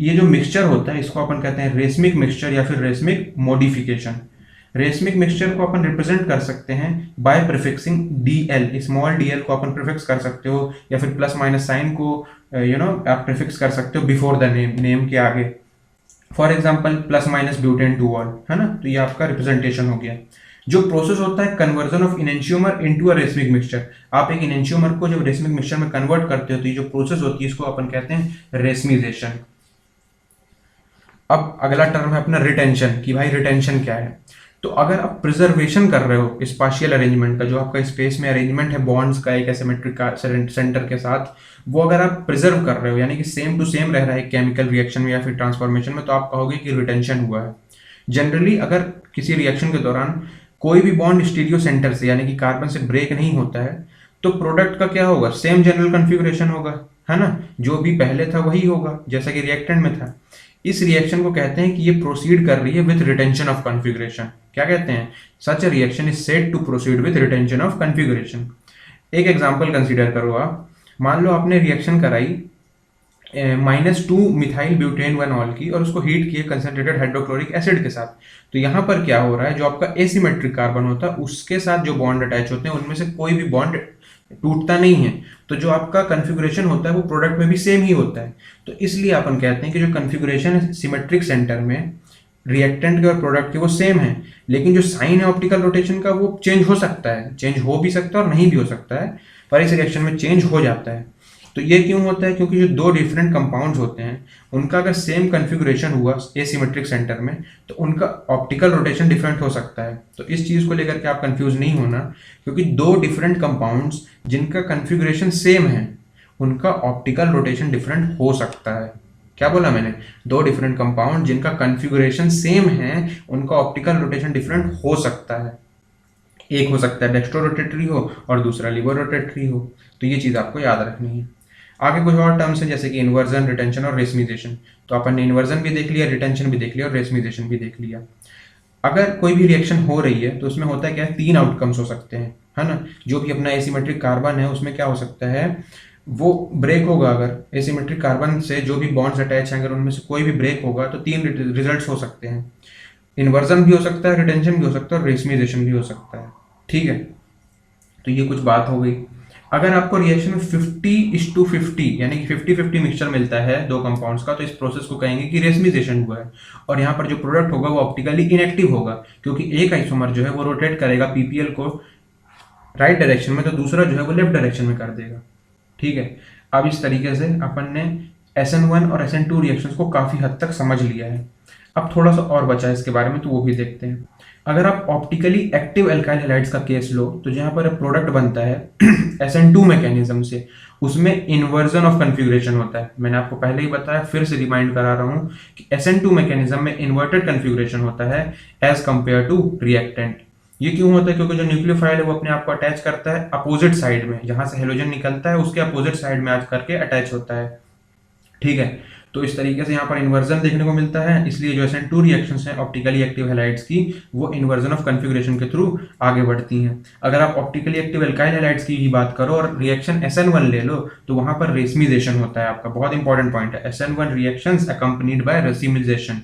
ये जो मिक्सचर होता है इसको अपन कहते हैं रेसमिक मिक्सचर या फिर रेसमिक मॉडिफिकेशन। रेसमिक मिक्सचर को अपन रिप्रेजेंट कर सकते हैं by prefixing D L, small D L को अपन प्रीफिक्स कर सकते हो या फिर प्लस माइनस साइन को आप प्रीफिक्स कर सकते हो बिफोर द नेम, नेम के आगे। For example plus minus butane 2 है ना, तो ये आपका रिप्रेजेंटेशन हो गया। जो प्रोसेस होता है conversion of enantiomer into a racemic mixture, आप एक इनेंशियोमर को जब रेसमिक मिक्सचर में कन्वर्ट करते हो तो ये जो प्रोसेस होती है इसको अपन कहते हैं रेसमिजेशन। अब अगला टर्म है अपना रिटेंशन, कि भाई रिटेंशन क्या है। तो अगर आप प्रिजर्वेशन कर रहे हो स्पाशियल अरेंजमेंट का, जो आपका स्पेस में अरेंजमेंट है बॉन्ड्स का एक एसिमेट्रिक सेंटर के साथ, वो अगर आप प्रिजर्व कर रहे हो यानी कि सेम टू सेम रह रहा है केमिकल रिएक्शन में या फिर ट्रांसफॉर्मेशन में, तो आप कहोगे कि रिटेंशन हुआ है। जनरली अगर किसी रिएक्शन के दौरान कोई भी बॉन्ड स्टीरियो सेंटर से यानी कि कार्बन से ब्रेक नहीं होता है तो प्रोडक्ट का क्या होगा, सेम जनरल कन्फिगरेशन होगा, है ना। जो भी पहले था वही होगा जैसा कि रिएक्टेंट में था। इस रिएक्शन को कहते हैं कि ये प्रोसीड कर रही है विद रिटेंशन ऑफ कन्फिगरेशन। क्या कहते हैं, such a reaction is said to proceed with retention of configuration. एक एग्जांपल कंसीडर करो आप, मान लो आपने रिएक्शन कराई -2 मिथाइल ब्यूटेन 1 ऑल की और उसको हीट किए कंसंट्रेटेड हाइड्रोक्लोरिक एसिड के साथ। तो यहाँ पर क्या हो रहा है, जो आपका एसिमेट्रिक कार्बन होता है उसके साथ जो बॉन्ड अटैच होते हैं उनमें से कोई भी बॉन्ड टूटता नहीं है, तो जो आपका कन्फिगरेशन होता है वो प्रोडक्ट में भी सेम ही होता है। तो इसलिए अपन कहते हैं कि जो कन्फिगरेशन है सिमेट्रिक सेंटर में रिएक्टेंट के और प्रोडक्ट के वो सेम है, लेकिन जो साइन है ऑप्टिकल रोटेशन का वो चेंज हो सकता है, चेंज हो भी सकता है और नहीं भी हो सकता है, पर इस रिएक्शन में चेंज हो जाता है। तो ये क्यों होता है, क्योंकि जो दो डिफरेंट कंपाउंड्स होते हैं उनका अगर सेम कन्फिगरेशन हुआ एसिमेट्रिक सेंटर में तो उनका ऑप्टिकल रोटेशन डिफरेंट हो सकता है। तो इस चीज़ को लेकर के आप कंफ्यूज नहीं होना, क्योंकि दो डिफरेंट कंपाउंड्स जिनका कन्फिगरेशन सेम है उनका ऑप्टिकल रोटेशन डिफरेंट हो सकता है। क्या बोला मैंने, दो डिफरेंट कंपाउंड जिनका कन्फिगरेशन सेम है उनका ऑप्टिकल रोटेशन डिफरेंट हो सकता है। एक हो सकता है डेक्स्ट्रो रोटेटरी हो और दूसरा लिबर रोटेटरी हो। तो ये चीज़ आपको याद रखनी है। आगे कुछ और टर्म्स हैं जैसे कि इन्वर्जन, रिटेंशन और रेसमिजेशन। तो अपन ने इन्वर्जन भी देख लिया, रिटेंशन भी देख लिया और रेसमिजेशन भी देख लिया। अगर कोई भी रिएक्शन हो रही है तो उसमें होता है क्या है, 3 आउटकम्स हो सकते हैं, है ना। जो भी अपना एसिमेट्रिक कार्बन है उसमें क्या हो सकता है, वो ब्रेक होगा। अगर एसिमेट्रिक कार्बन से जो भी बॉन्ड्स अटैच हैं अगर उनमें से कोई भी ब्रेक होगा तो 3 रिजल्ट्स हो सकते हैं। इन्वर्जन भी हो सकता है, रिटेंशन भी हो सकता है और रेसमिजेशन भी हो सकता है। ठीक है, तो ये कुछ बात हो गई। अगर आपको रिएक्शन में 50:50 यानी कि 50-50 मिक्सचर मिलता है दो कंपाउंड्स का, तो इस प्रोसेस को कहेंगे कि रेसमिजेशन हुआ है। और यहाँ पर जो प्रोडक्ट होगा वो ऑप्टिकली इनएक्टिव होगा, क्योंकि एक आइसोमर जो है वो रोटेट करेगा पीपीएल को राइट डायरेक्शन में, तो दूसरा जो है वो लेफ्ट डायरेक्शन में कर देगा। ठीक है, अब इस तरीके से अपन ने SN1 और SN2 रिएक्शंस को काफ़ी हद तक समझ लिया है। अब थोड़ा सा और बचा है इसके बारे में, तो वो भी देखते हैं। अगर आप ऑप्टिकली एक्टिव एल्काइल हैलाइड्स का केस लो तो जहाँ पर प्रोडक्ट बनता है SN2 मैकेनिज्म से, उसमें इन्वर्जन ऑफ कन्फिगरेशन होता है। मैंने आपको पहले ही बताया, फिर से रिमाइंड करा रहा हूँ कि SN2 मैकेनिज्म में इन्वर्टेड कन्फिगरेशन होता है एज कंपेयर टू रिएक्टेंट। ये क्यों होता है, क्योंकि जो न्यूक्लियोफाइल है वो अपने आप को अटैच करता है अपोजिट साइड में, जहाँ से हेलोजन निकलता है उसके अपोजिट साइड में आज करके अटैच होता है। ठीक है, तो इस तरीके से यहाँ पर इन्वर्जन देखने को मिलता है। इसलिए जो SN2 रिएक्शंस हैं ऑप्टिकली एक्टिव हैलाइड्स की, वो इन्वर्जन ऑफ कन्फिगरेशन के थ्रू आगे बढ़ती हैं। अगर आप ऑप्टिकली एक्टिव एल्काइल हैलाइड्स की ही बात करो और रिएक्शन SN1 ले लो तो वहाँ पर रेसमिजेशन होता है। आपका बहुत इंपॉर्टेंट पॉइंट है, SN1 रिएक्शंस अकम्पनीड बाय रेसमिजेशन।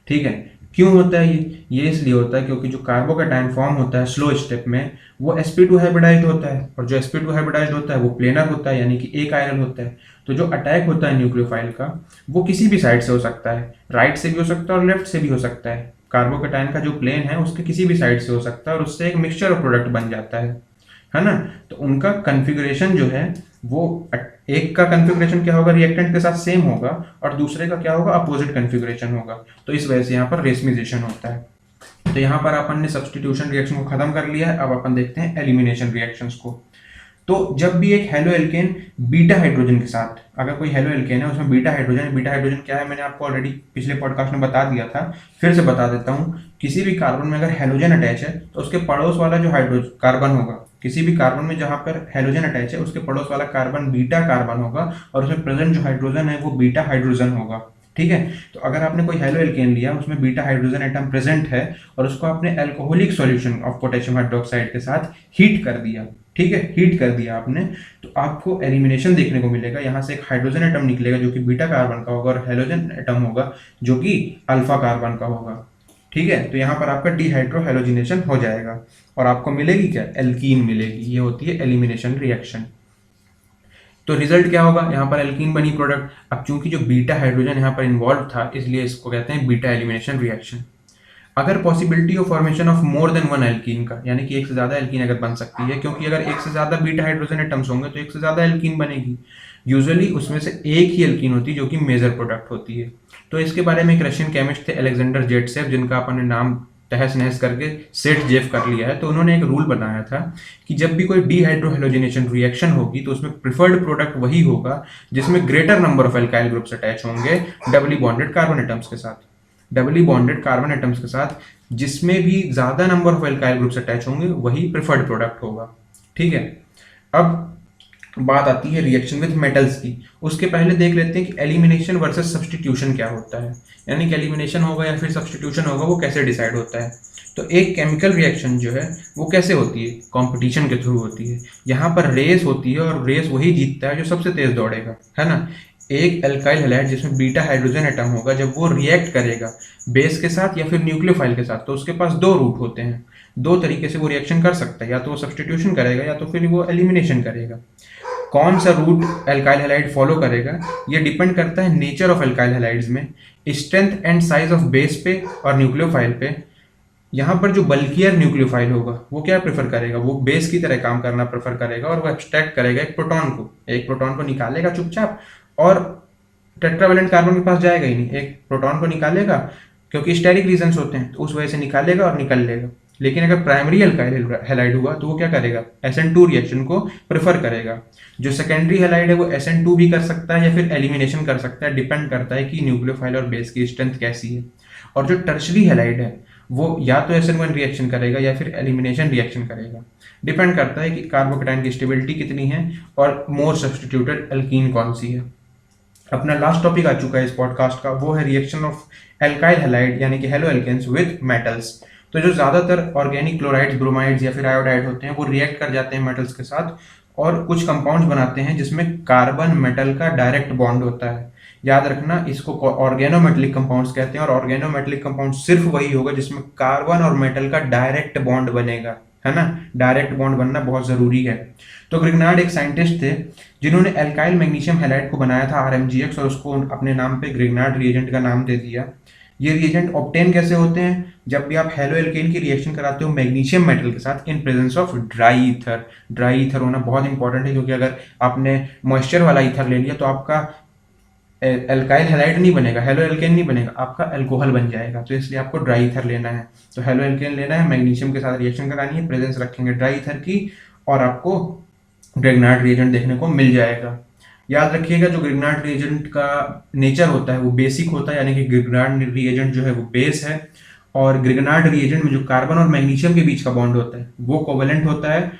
ठीक है, क्यों होता है ये इसलिए होता है क्योंकि जो कार्बोकैटायन फॉर्म होता है स्लो स्टेप में वो sp2 हाइब्रिडाइज्ड होता है, और जो sp2 हाइब्रिडाइज्ड होता है वो प्लेनर होता है, यानी कि एक आयरन होता है। तो जो अटैक होता है न्यूक्लियोफाइल का वो किसी भी साइड से हो सकता है, राइट से भी हो सकता है और लेफ्ट से भी हो सकता है। कार्बोकैटायन का जो प्लेन है उसके किसी भी साइड से हो सकता है और उससे एक मिक्सचर ऑफ प्रोडक्ट बन जाता है ना। तो उनका कन्फिगरेशन जो है वो एक का कन्फिगरेशन क्या होगा, रिएक्टेंट के साथ सेम होगा और दूसरे का क्या होगा, अपोजिट कन्फिगरेशन होगा। तो इस वजह से यहाँ पर रेसमिजेशन होता है। तो यहाँ पर अपन ने सब्स्टिट्यूशन रिएक्शन को खत्म कर लिया है। अब अपन देखते हैं एलिमिनेशन रिएक्शंस को। तो जब भी एक हेलो एल्केन बीटा हाइड्रोजन के साथ, अगर कोई हेलो एल्केन है उसमें बीटा हाइड्रोजन क्या है मैंने आपको ऑलरेडी पिछले पॉडकास्ट में बता दिया था, फिर से बता देता हूँ। किसी भी कार्बन में अगर हेलोजन अटैच है तो उसके पड़ोस वाला जो हाइड्रोजन कार्बन होगा, किसी भी कार्बन में जहां पर हेलोजन अटैच है उसके पड़ोस वाला कार्बन बीटा कार्बन होगा और उसमें प्रेजेंट जो हाइड्रोजन है वो बीटा हाइड्रोजन होगा। ठीक है, तो अगर आपने कोई हेलो एल्केन लिया उसमें बीटा हाइड्रोजन एटम प्रेजेंट है और उसको आपने alcoholic solution of potassium hydroxide के साथ हीट कर दिया, ठीक है, हीट कर दिया आपने, तो आपको एलिमिनेशन देखने को मिलेगा। यहाँ से एक हाइड्रोजन एटम निकलेगा जो कि बीटा कार्बन का होगा और हेलोजन एटम होगा जो कि अल्फा कार्बन का होगा। ठीक है, तो यहाँ पर आपका डिहाइड्रो हेलोजिनेशन हो जाएगा और आपको मिलेगी क्या, एल्कीन मिलेगी। ये होती है एलिमिनेशन रिएक्शन। तो रिजल्ट क्या होगा, यहाँ पर एल्कीन बनी प्रोडक्ट। अब चूंकि जो बीटा हाइड्रोजन यहाँ पर इन्वॉल्व था इसलिए इसको कहते हैं बीटा एलिमिनेशन रिएक्शन। अगर possibility of formation of more than one alkene का, यानी कि एक से ज्यादा एल्कीन अगर बन सकती है, क्योंकि अगर एक से ज्यादा बीटा हाइड्रोजन एटम्स होंगे तो एक से ज्यादा एल्कीन बनेगी। यूजुअली उसमें से एक ही एल्कीन होती है जो कि मेजर प्रोडक्ट होती है। तो इसके बारे में एक रशियन केमिस्ट थे अलेक्जेंडर जेटसेव, जिनका अपन ने नाम तहस नहस करके सेठ जेफ कर लिया है। तो उन्होंने एक रूल बनाया था कि जब भी कोई डीहाइड्रोहेलोजिनेशन रिएक्शन होगी तो उसमें प्रिफर्ड प्रोडक्ट वही होगा जिसमें greater number of alkyl groups attach होंगे डबली बॉन्डेड कार्बन एटम्स के साथ। डबली बॉन्डेड कार्बन एटम्स के साथ जिसमें भी ज्यादा number of alkyl groups attach होंगे वही प्रिफर्ड प्रोडक्ट होगा। ठीक है, अब बात आती है रिएक्शन विद मेटल्स की। उसके पहले देख लेते हैं कि एलिमिनेशन वर्सेस सब्स्टिट्यूशन क्या होता है, यानी कि एलिमिनेशन होगा या फिर सब्स्टिट्यूशन होगा वो कैसे डिसाइड होता है। तो एक केमिकल रिएक्शन जो है वो कैसे होती है, कंपटीशन के थ्रू होती है। यहाँ पर रेस होती है और रेस वही जीतता है जो सबसे तेज दौड़ेगा, है ना। एक एल्काइल हैलाइड जिसमें बीटा हाइड्रोजन एटम होगा, जब वो रिएक्ट करेगा बेस के साथ या फिर न्यूक्लियोफाइल के साथ, तो उसके पास दो रूट होते हैं, दो तरीके से वो रिएक्शन कर सकता है, या तो वो सब्स्टिट्यूशन करेगा या तो फिर वो एलिमिनेशन करेगा। कौन सा रूट एल्काइल हैलाइड फॉलो करेगा ये डिपेंड करता है नेचर ऑफ एल्काइल हैलाइड्स में, strength and size of base पे और न्यूक्लियोफाइल पे। यहाँ पर जो बल्कियर न्यूक्लियोफाइल होगा वो क्या प्रेफर करेगा, वो बेस की तरह काम करना प्रेफर करेगा और वो एक्सट्रैक्ट करेगा एक प्रोटॉन को निकालेगा चुपचाप और टेट्रावेलेंट कार्बन के पास जाएगा ही नहीं, एक प्रोटॉन को निकालेगा क्योंकि स्टेरिक रीजंस होते हैं तो उस वजह से निकालेगा और निकल लेगा। लेकिन अगर प्राइमरी एल्काइल हैलाइड हुआ तो वो क्या करेगा, SN2 रिएक्शन को प्रेफर करेगा। जो सेकेंडरी हैलाइड है वो SN2 भी कर सकता है या फिर एलिमिनेशन कर सकता है, डिपेंड करता है कि न्यूक्लियोफाइल और बेस की स्ट्रेंथ कैसी है। और जो टर्शरी हैलाइड है वो या तो SN1 रिएक्शन करेगा या फिर एलिमिनेशन रिएक्शन करेगा, डिपेंड करता है कि कार्बोकेटाइन की स्टेबिलिटी कितनी है और मोर सब्स्टिट्यूटेड एल्कीन कौन सी है। अपना लास्ट टॉपिक आ चुका है इस पॉडकास्ट का, वो है रिएक्शन ऑफ एल्काइल हैलाइड यानी कि हेलो एल्केन्स विद मेटल्स। तो जो ज्यादातर ऑर्गेनिक क्लोराइड्स, ब्रोमाइड्स या फिर आयोडाइड होते हैं वो रिएक्ट कर जाते हैं मेटल्स के साथ और कुछ कंपाउंड्स बनाते हैं जिसमें कार्बन मेटल का डायरेक्ट बॉन्ड होता है। याद रखना इसको ऑर्गेनोमेटेलिक कंपाउंड्स कहते हैं और ऑर्गेनोमेटेलिक कंपाउंड सिर्फ वही होगा जिसमें कार्बन और मेटल का डायरेक्ट बॉन्ड बनेगा, है ना। डायरेक्ट बॉन्ड बनना बहुत जरूरी है। तो ग्रिग्नार्ड एक साइंटिस्ट थे जिन्होंने एल्काइल मैग्नीशियम हैलाइड को बनाया था RMGX और उसको अपने नाम पे ग्रिग्नार्ड रिएजेंट का नाम दे दिया। ये रिएजेंट ऑब्टेन कैसे होते हैं, जब भी आप हेलो एल्केन की रिएक्शन कराते हो मैग्नीशियम मेटल के साथ इन presence of dry ether. Dry ether होना बहुत इंपॉर्टेंट है क्योंकि अगर आपने मॉइस्चर वाला ईथर ले लिया तो आपका एल्काइल हैलाइड नहीं बनेगा, हेलो एल्केन नहीं बनेगा, आपका अल्कोहल बन जाएगा। तो इसलिए आपको ड्राई ईथर लेना है। तो हेलो एल्केन लेना है, मैग्नीशियम के साथ रिएक्शन करानी है, प्रेजेंस रखेंगे ड्राई ईथर की और आपको ग्रिग्नार्ड रिएजेंट देखने को मिल जाएगा। याद रखिएगा जो ग्रिग्नार्ड रिएजेंट का नेचर होता है वो बेसिक होता है, यानी कि ग्रिग्नार्ड रिएजेंट जो है वो बेस है और ग्रिग्नार्ड रिएजेंट में जो कार्बन और मैग्नीशियम के बीच का बॉन्ड होता है वो कोवेलेंट होता है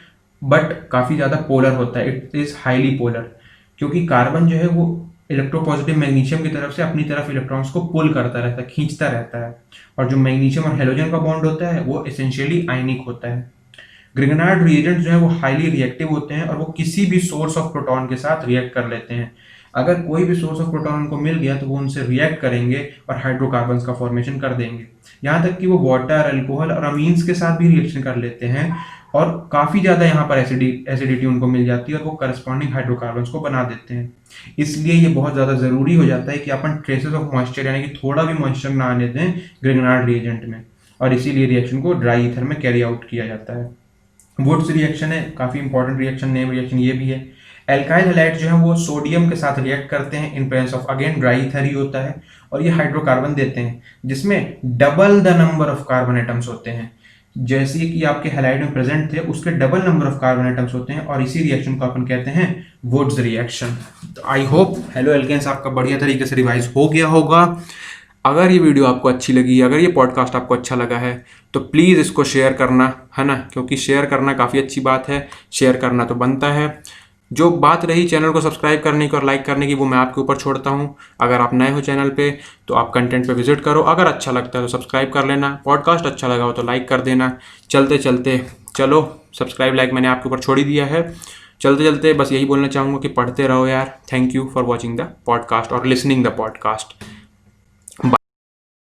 बट काफी ज्यादा पोलर होता है, इट इज हाईली पोलर, क्योंकि कार्बन जो है वो इलेक्ट्रोपॉजिटिव मैग्नीशियम की तरफ से अपनी तरफ इलेक्ट्रॉन्स को पुल करता रहता है, खींचता रहता है। और जो मैग्नीशियम और हेलोजन का बॉन्ड होता है वो एसेंशियली आयनिक होता है। ग्रिग्नार्ड रिएजेंट जो है वो हाईली रिएक्टिव होते हैं और वो किसी भी सोर्स ऑफ प्रोटॉन के साथ रिएक्ट कर लेते हैं। अगर कोई भी सोर्स ऑफ प्रोटॉन उनको मिल गया तो वो उनसे रिएक्ट करेंगे और हाइड्रोकार्बन्स का फॉर्मेशन कर देंगे। यहाँ तक कि वो वाटर, अल्कोहल और अमीन्स के साथ भी रिएक्शन कर लेते हैं और काफी ज्यादा यहाँ पर एसिडिटी उनको मिल जाती है और वो करस्पॉन्डिंग हाइड्रोकार्बन्स को बना देते हैं। इसलिए ये बहुत ज्यादा जरूरी हो जाता है कि अपन ट्रेसेस ऑफ मॉइस्चर यानी कि थोड़ा भी मॉइस्चर ना आने दें ग्रिग्नार्ड रिएजेंट में, और इसीलिए रिएक्शन को ड्राई ईथर में कैरी आउट किया जाता है। वुड्स रिएक्शन है, काफी इंपॉर्टेंट रिएक्शन, नेम रिएक्शन ये भी है। एल्काइल हैलाइड जो है वो सोडियम के साथ रिएक्ट करते हैं in presence of again dry ether ही होता है और ये हाइड्रोकार्बन देते हैं जिसमें double the number of carbon atoms होते हैं। जैसे कि आपके हैलाइड में प्रेजेंट थे उसके double number of carbon atoms होते हैं और इसी रिएक्शन को अपन कहते हैं वुड्स रिएक्शन। तो आई होप हेलो एल्केन्स आपका बढ़िया तरीके से रिवाइज हो गया होगा। अगर ये वीडियो आपको अच्छी लगी, अगर ये पॉडकास्ट आपको अच्छा लगा है तो प्लीज़ इसको शेयर करना, है ना, क्योंकि शेयर करना काफ़ी अच्छी बात है, शेयर करना तो बनता है। जो बात रही चैनल को सब्सक्राइब करने की और लाइक करने की, वो मैं आपके ऊपर छोड़ता हूँ। अगर आप नए हो चैनल पे तो आप कंटेंट पे विजिट करो, अगर अच्छा लगता है तो सब्सक्राइब कर लेना, पॉडकास्ट अच्छा लगा हो तो लाइक कर देना। चलते चलते चलो, सब्सक्राइब लाइक मैंने आपके ऊपर छोड़ ही दिया है। चलते चलते बस यही बोलना चाहूँगा कि पढ़ते रहो यार। Thank you for watching the podcast और लिसनिंग द पॉडकास्ट।